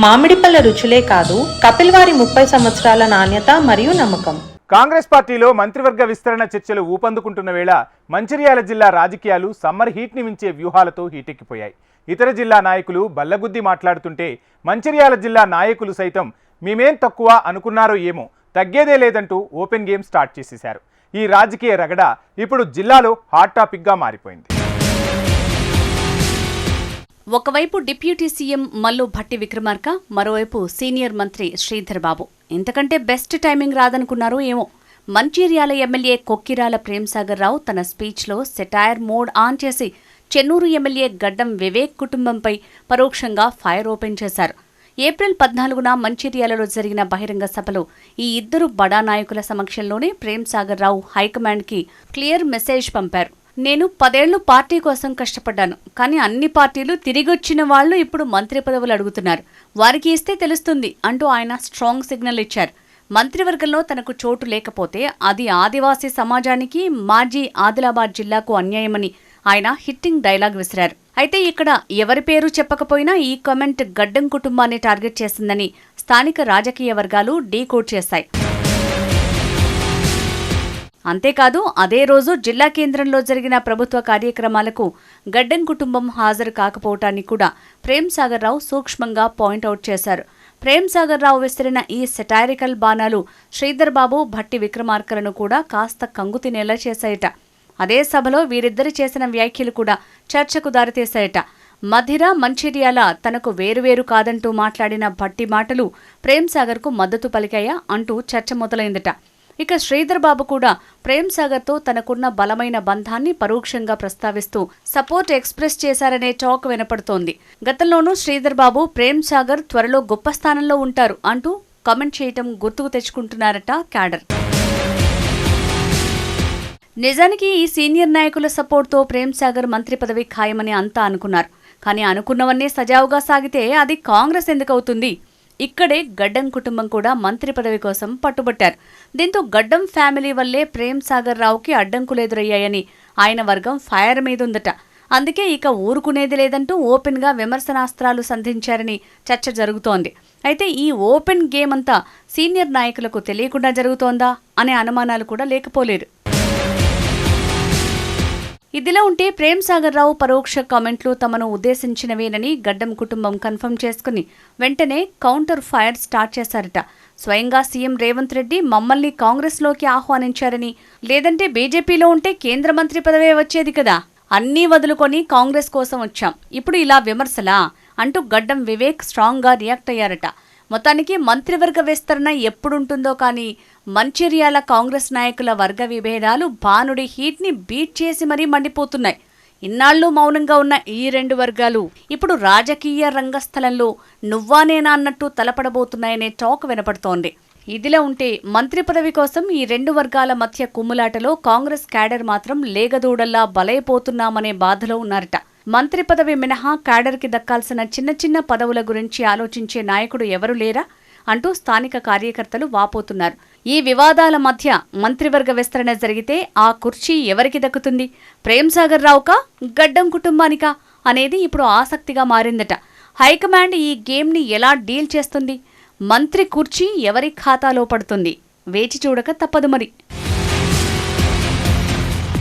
మామిడిపళ్ళ రుచులే కాదు, కపిల్ వారి 30 సంవత్సరాల నాణ్యత మరియు నమ్మకం. కాంగ్రెస్ పార్టీలో మంత్రివర్గ విస్తరణ చర్చలు ఊపందుకుంటున్న వేళ మంచిర్యాల జిల్లా రాజకీయాలు సమ్మర్ హీట్ని మించే వ్యూహాలతో హీటెక్కిపోయాయి. ఇతర జిల్లా నాయకులు బల్లగుద్ది మాట్లాడుతుంటే మంచిర్యాల జిల్లా నాయకులు సైతం మేమేం తక్కువ అనుకున్నారో ఏమో, తగ్గేదే లేదంటూ ఓపెన్ గేమ్ స్టార్ట్ చేసేశారు. ఈ రాజకీయ రగడ ఇప్పుడు జిల్లాలో హాట్ టాపిక్గా మారిపోయింది. ఒకవైపు డిప్యూటీ సీఎం మల్లు భట్టి విక్రమార్క, మరోవైపు సీనియర్ మంత్రి శ్రీధర్ బాబు. ఇంతకంటే బెస్ట్ టైమింగ్ రాదనుకున్నారో ఏమో. మంచిర్యాల ఎమ్మెల్యే కొక్కిరాల ప్రేమ్సాగర్ రావు తన స్పీచ్లో సెటైర్ మోడ్ ఆన్ చేసి చెన్నూరు ఎమ్మెల్యే గడ్డం వివేక్ కుటుంబంపై పరోక్షంగా ఫైర్ ఓపెన్ చేశారు. ఏప్రిల్ 14న మంచిర్యాలలో జరిగిన బహిరంగ సభలో ఈ ఇద్దరు బడా నాయకుల సమక్షంలోనే ప్రేమ్సాగర్ రావు హైకమాండ్కి క్లియర్ మెసేజ్ పంపారు. నేను 10 ఏళ్లు పార్టీ కోసం కష్టపడ్డాను, కానీ అన్ని పార్టీలు తిరిగొచ్చిన వాళ్లు ఇప్పుడు మంత్రి పదవులు అడుగుతున్నారు, వారికి ఇస్తే తెలుస్తుంది అంటూ ఆయన స్ట్రాంగ్ సిగ్నల్ ఇచ్చారు. మంత్రివర్గంలో తనకు చోటు లేకపోతే అది ఆదివాసీ సమాజానికి, మాజీ ఆదిలాబాద్ జిల్లాకు అన్యాయమని ఆయన హిట్టింగ్ డైలాగ్ విసిరారు. అయితే ఇక్కడ ఎవరి పేరు చెప్పకపోయినా ఈ కామెంట్ గడ్డం కుటుంబాన్ని టార్గెట్ చేసిందని స్థానిక రాజకీయ వర్గాలు డీకోడ్ చేశాయి. అంతేకాదు, అదే రోజు జిల్లా కేంద్రంలో జరిగిన ప్రభుత్వ కార్యక్రమాలకు గడ్డం కుటుంబం హాజరు కాకపోవటాన్ని కూడా ప్రేమ్సాగర్ రావు సూక్ష్మంగా పాయింట్అవుట్ చేశారు. ప్రేమ్సాగర్ రావు విసిరిన ఈ సెటైరికల్ బాణాలు శ్రీధర్ బాబు, భట్టి విక్రమార్కలను కూడా కాస్త కంగు తినేలా చేశాయట. అదే సభలో వీరిద్దరు చేసిన వ్యాఖ్యలు కూడా చర్చకు దారితీశాయట. మధిర, మంచిర్యాల తనకు వేరువేరు కాదంటూ మాట్లాడిన భట్టి మాటలు ప్రేమ్సాగర్కు మద్దతు పలికాయా అంటూ చర్చ మొదలైందట. ఇక శ్రీధర్ బాబు కూడా ప్రేమ్సాగర్తో తనకున్న బలమైన బంధాన్ని పరోక్షంగా ప్రస్తావిస్తూ సపోర్ట్ ఎక్స్ప్రెస్ చేశారనే టాక్ వినపడుతోంది. గతంలోనూ శ్రీధర్ బాబు ప్రేమ్సాగర్ త్వరలో గొప్ప స్థానంలో ఉంటారు అంటూ కామెంట్ చేయటం గుర్తుకు తెచ్చుకుంటున్నారట క్యాడర్. నిజానికి ఈ సీనియర్ నాయకుల సపోర్ట్తో ప్రేమ్సాగర్ మంత్రి పదవి ఖాయమని అంతా అనుకున్నారు. కానీ అనుకున్నవన్నీ సజావుగా సాగితే అది కాంగ్రెస్ ఎందుకవుతుంది? ఇక్కడే గడ్డం కుటుంబం కూడా మంత్రి పదవి కోసం పట్టుబట్టారు. దీంతో గడ్డం ఫ్యామిలీ వల్లే ప్రేమ్సాగర్ రావుకి అడ్డంకులు ఎదురయ్యాయని ఆయన వర్గం ఫైర్ మీదుందట. అందుకే ఇక ఊరుకునేది లేదంటూ ఓపెన్గా విమర్శనాస్త్రాలు సంధించారని చర్చ జరుగుతోంది. అయితే ఈ ఓపెన్ గేమ్ అంతా సీనియర్ నాయకులకు తెలియకుండా జరుగుతోందా అనే అనుమానాలు కూడా లేకపోలేరు. ఇదిలా ఉంటే ప్రేమ్సాగర్ రావు పరోక్ష కామెంట్లు తమను ఉద్దేశించినవేనని గడ్డం కుటుంబం కన్ఫర్మ్ చేసుకుని వెంటనే కౌంటర్ ఫైర్ స్టార్ట్ చేశారట. స్వయంగా సీఎం రేవంత్ రెడ్డి మమ్మల్ని కాంగ్రెస్లోకి ఆహ్వానించారని, లేదంటే బీజేపీలో ఉంటే కేంద్ర మంత్రి పదవే వచ్చేది కదా, అన్నీ వదులుకొని కాంగ్రెస్ కోసం వచ్చాం, ఇప్పుడు ఇలా విమర్శలా అంటూ గడ్డం వివేక్ స్ట్రాంగ్గా రియాక్ట్ అయ్యారట. మొత్తానికి మంత్రివర్గ విస్తరణ ఎప్పుడుంటుందో కానీ మంచిర్యాల కాంగ్రెస్ నాయకుల వర్గ విభేదాలు భానుడి హీట్ని బీట్ చేసి మరీ మండిపోతున్నాయి. ఇన్నాళ్లు మౌనంగా ఉన్న ఈ రెండు వర్గాలు ఇప్పుడు రాజకీయ రంగస్థలంలో నువ్వానేనా అన్నట్టు తలపడబోతున్నాయనే టాక్ వినపడుతోంది. ఇదిలా ఉంటే మంత్రి పదవి కోసం ఈ రెండు వర్గాల మధ్య కుమ్ములాటలో కాంగ్రెస్ క్యాడర్ మాత్రం లేగదూడల్లా బలైపోతున్నామనే బాధలో ఉన్నారట. మంత్రి పదవి మినహా క్యాడర్కి దక్కాల్సిన చిన్న చిన్న పదవుల గురించి ఆలోచించే నాయకుడు ఎవరు లేరా అంటూ స్థానిక కార్యకర్తలు వాపోతున్నారు. ఈ వివాదాల మధ్య మంత్రివర్గ విస్తరణ జరిగితే ఆ కుర్చీ ఎవరికి దక్కుతుంది? ప్రేమ్సాగర్ రావుకా, గడ్డం కుటుంబానికా అనేది ఇప్పుడు ఆసక్తిగా మారిందట. హైకమాండ్ ఈ గేమ్ని ఎలా డీల్ చేస్తుంది? మంత్రి కుర్చీ ఎవరి ఖాతాలో పడుతుంది? వేచి చూడక తప్పదు మరి.